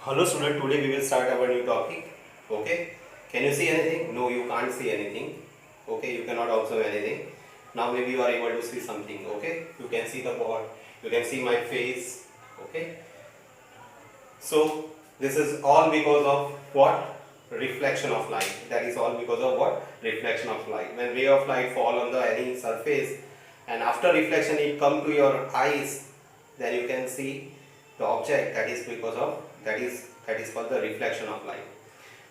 Hello student, today we will start our new topic. Okay, can you see anything? No, you can't see anything. Okay, you cannot observe anything. Now maybe you are able to see something. Okay, you can see the board, you can see my face. Okay, so this is all because of what? Reflection of light. That is all because of what? Reflection of light. When ray of light fall on the any surface and after reflection it come to your eyes, then you can see the object. That is because of that is called the reflection of light.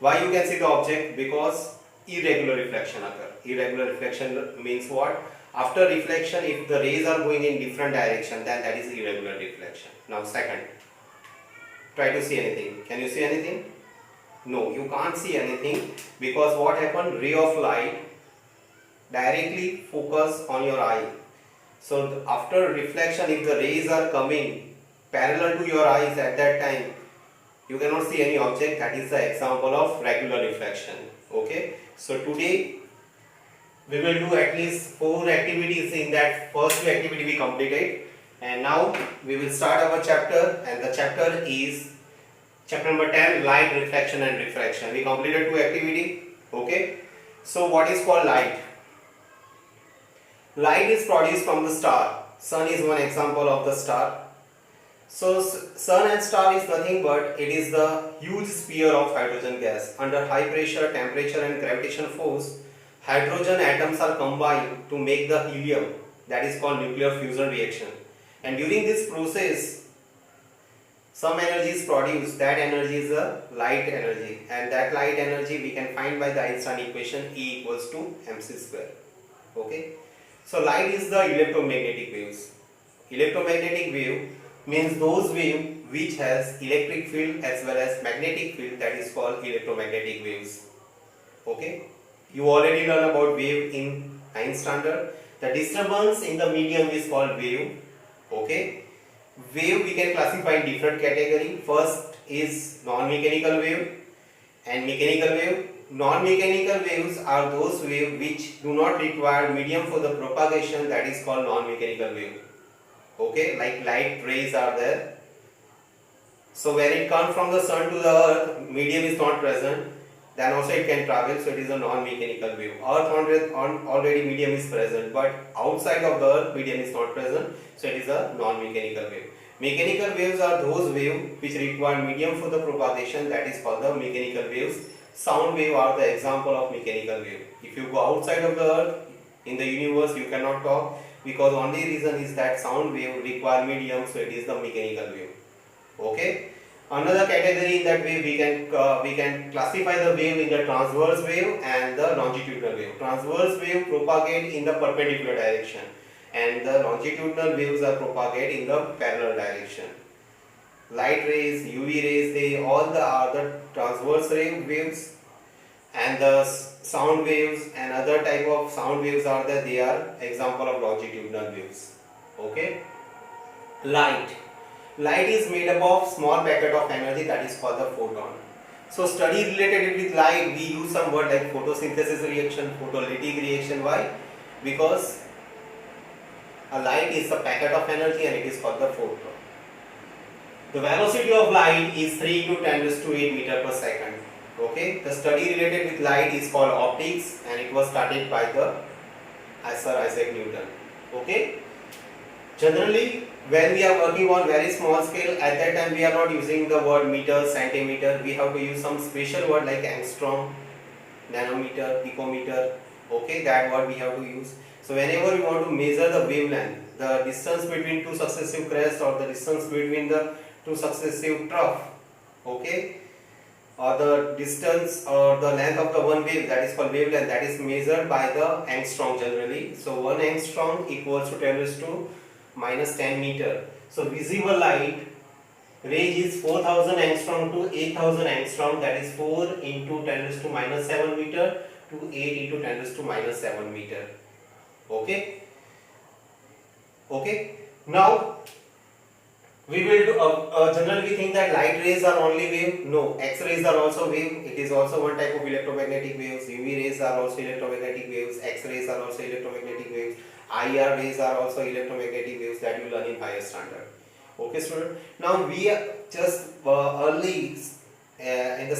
Why you can see the object? Because irregular reflection occur. Irregular reflection means what? After reflection, if the rays are going in different direction, then that is irregular reflection. Now second, try to see anything. Can you see anything? No, you can't see anything because what happened? Ray of light directly focus on your eye. So after reflection, if the rays are coming parallel to your eyes at that time, you cannot see any object. That is the example of regular reflection. Okay. So today we will do at least 4 activities. In that first 2 activity we completed, and now we will start our chapter, and the chapter is chapter number 10, light, reflection and refraction. We completed 2 activity. Okay. So what is called light? Light is produced from the star. Sun is one example of the star. So sun and star is nothing but it is the huge sphere of hydrogen gas. Under high pressure, temperature and gravitational force, hydrogen atoms are combined to make the helium, that is called nuclear fusion reaction. And during this process, some energy is produced. That energy is the light energy, and that light energy we can find by the Einstein equation E equals to mc square. Okay. So light is the electromagnetic waves. Electromagnetic wave means those wave which has electric field as well as magnetic field, that is called electromagnetic waves. Okay. You already learn about wave in 9th standard. The disturbance in the medium is called wave. Okay. Wave we can classify in different category. First is non-mechanical wave and mechanical wave. Non-mechanical waves are those waves which do not require medium for the propagation, that is called non-mechanical wave. Okay, like light rays are there. So when it comes from the sun to the earth, medium is not present, then also it can travel, so it is a non-mechanical wave. Earth already medium is present, but outside of the earth medium is not present, so it is a non-mechanical wave. Mechanical waves are those waves which require medium for the propagation, that is called the mechanical waves. Sound wave are the example of mechanical wave. If you go outside of the earth, in the universe you cannot talk, because only reason is that sound wave require medium, so it is the mechanical wave. Okay. Another category in that wave we can classify the wave in the transverse wave and the longitudinal wave. Transverse wave propagate in the perpendicular direction, and the longitudinal waves are propagate in the parallel direction. Light rays, UV rays, they all are the transverse waves, and the sound waves and other type of sound waves are there. They are example of longitudinal waves. Okay. Light is made up of small packet of energy, that is called the photon. So study related with light, we use some word like photosynthesis reaction, photolytic reaction. Why? Because a light is a packet of energy and it is called the photon. The velocity of light is 3 into 10 raised to 8 meter per second. Okay. The study related with light is called optics, and it was started by the Sir Isaac Newton. Okay. Generally, when we are working on very small scale, at that time we are not using the word meter, centimeter. We have to use some special word like angstrom, nanometer, picometer. Okay, that word we have to use. So whenever we want to measure the wavelength, the distance between two successive crests or the distance between the two successive trough, okay, or the distance or the length of the one wave, that is called wavelength, that is measured by the angstrom generally. So 1 angstrom equals to 10 raised to minus 10 meter. So visible light range is 4000 angstrom to 8000 angstrom, that is 4 into 10 raised to minus 7 meter to 8 into 10 raised to minus 7 meter. Okay. Okay. Now we will do, generally we think that light rays are only wave. No, X-rays are also wave. It is also one type of electromagnetic waves. UV rays are also electromagnetic waves. X-rays are also electromagnetic waves. IR rays are also electromagnetic waves that you learn in higher standard. Okay, student. Now we just early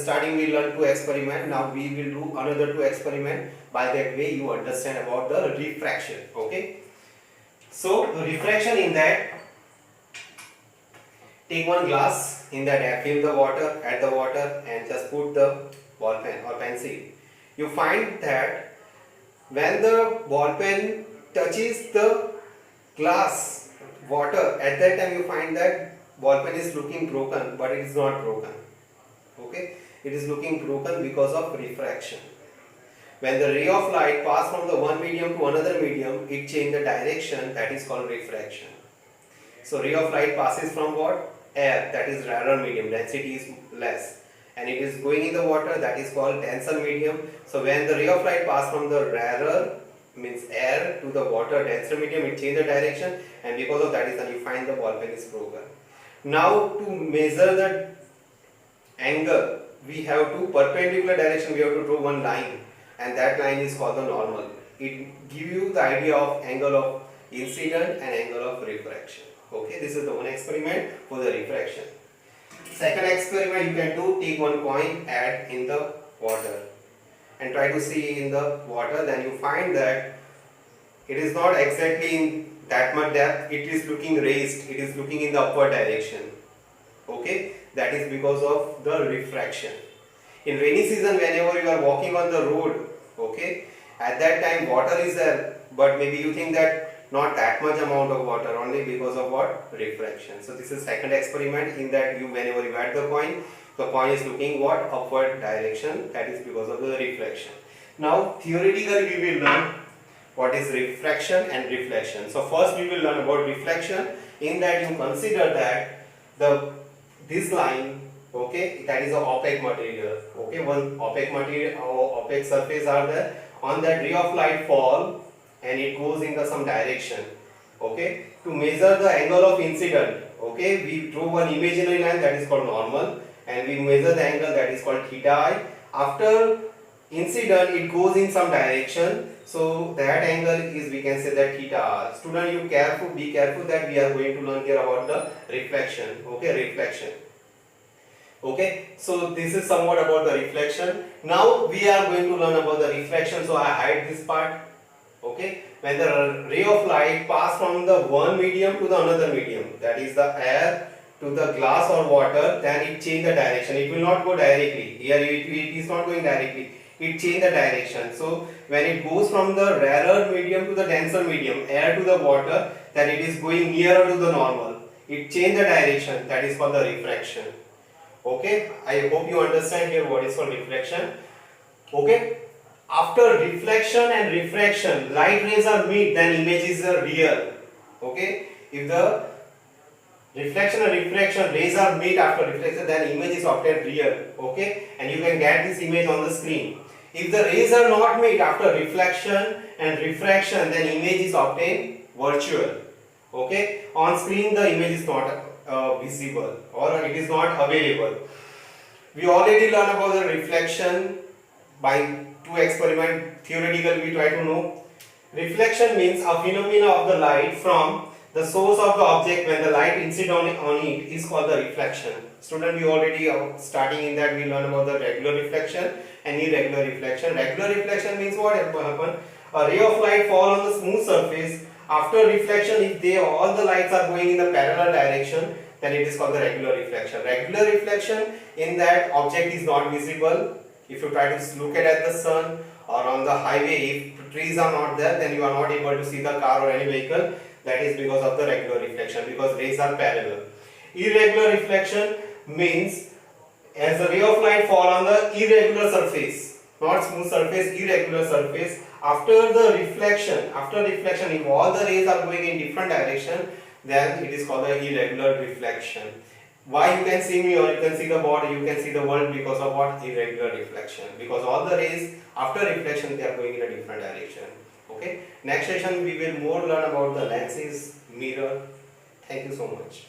starting we learned two experiment. Now we will do another two experiment. By that way you understand about the refraction. Okay. So refraction, in that, take one glass, in that fill the water, add the water and just put the ball pen or pencil. You find that when the ball pen touches the glass water, at that time you find that ball pen is looking broken, but it is not broken. Okay, it is looking broken because of refraction. When the ray of light pass from the one medium to another medium, it change the direction, that is called refraction. So ray of light passes from what? Air, that is rarer medium, density is less, and it is going in the water, that is called denser medium. So when the ray of light pass from the rarer, means air, to the water, denser medium, it change the direction, and because of that is you find the ball pen is broken. Now to measure the angle, we have to perpendicular direction, we have to draw one line, and that line is called the normal. It give you the idea of angle of incident and angle of refraction. Okay, this is the one experiment for the refraction. Second experiment you can do, take one coin, add in the water and try to see in the water, then you find that it is not exactly in that much depth, it is looking raised, it is looking in the upward direction. Okay, that is because of the refraction. In rainy season, whenever you are walking on the road, okay, at that time water is there, but maybe you think that not that much amount of water, only because of what? Refraction. So this is second experiment, in that you, whenever you add the coin is looking what? Upward direction, that is because of the refraction. Now theoretically we will learn what is refraction and reflection. So first we will learn about reflection, in that you consider that this line, okay, that is a opaque material. Okay, one opaque material or opaque surface are there. On that ray of light fall and it goes in some direction. Okay, to measure the angle of incident, okay, we draw one imaginary line, that is called normal, and we measure the angle, that is called theta I. After incident, it goes in some direction, so that angle is, we can say that theta r. Student, you be careful that we are going to learn here about the reflection. Okay, reflection. Okay, so this is somewhat about the reflection. Now we are going to learn about the refraction, so I hide this part. Okay, when the ray of light pass from the one medium to the another medium, that is the air to the glass or water, then it change the direction. It will not go directly. Here it is not going directly. It change the direction. So when it goes from the rarer medium to the denser medium, air to the water, then it is going nearer to the normal. It change the direction. That is called the refraction. Okay, I hope you understand here what is called reflection. Okay. After reflection and refraction, light rays are meet, then images are real. Okay, if the reflection and refraction rays are meet after reflection, then image is obtained real. Okay, and you can get this image on the screen. If the rays are not meet after reflection and refraction, then image is obtained virtual. Okay, on screen the image is not visible or it is not available. We already learned about the reflection by two experiment. Theoretically we try to know. Reflection means a phenomena of the light from the source of the object when the light incident on it is called the reflection. Student, we already starting in that we learn about the regular reflection and irregular reflection. Regular reflection means what happen? A ray of light fall on the smooth surface. After reflection, if all the lights are going in the parallel direction, then it is called the regular reflection. Regular reflection, in that object is not visible. If you try to look at the sun or on the highway, if trees are not there, then you are not able to see the car or any vehicle. That is because of the regular reflection, because rays are parallel. Irregular reflection means as the ray of light fall on the irregular surface, not smooth surface, irregular surface. After reflection, if all the rays are going in different direction, then it is called the irregular reflection. Why you can see me or you can see the body, you can see the world, because of what? Irregular reflection. Because all the rays after reflection they are going in a different direction. Okay. Next session we will more learn about the lenses, mirror. Thank you so much.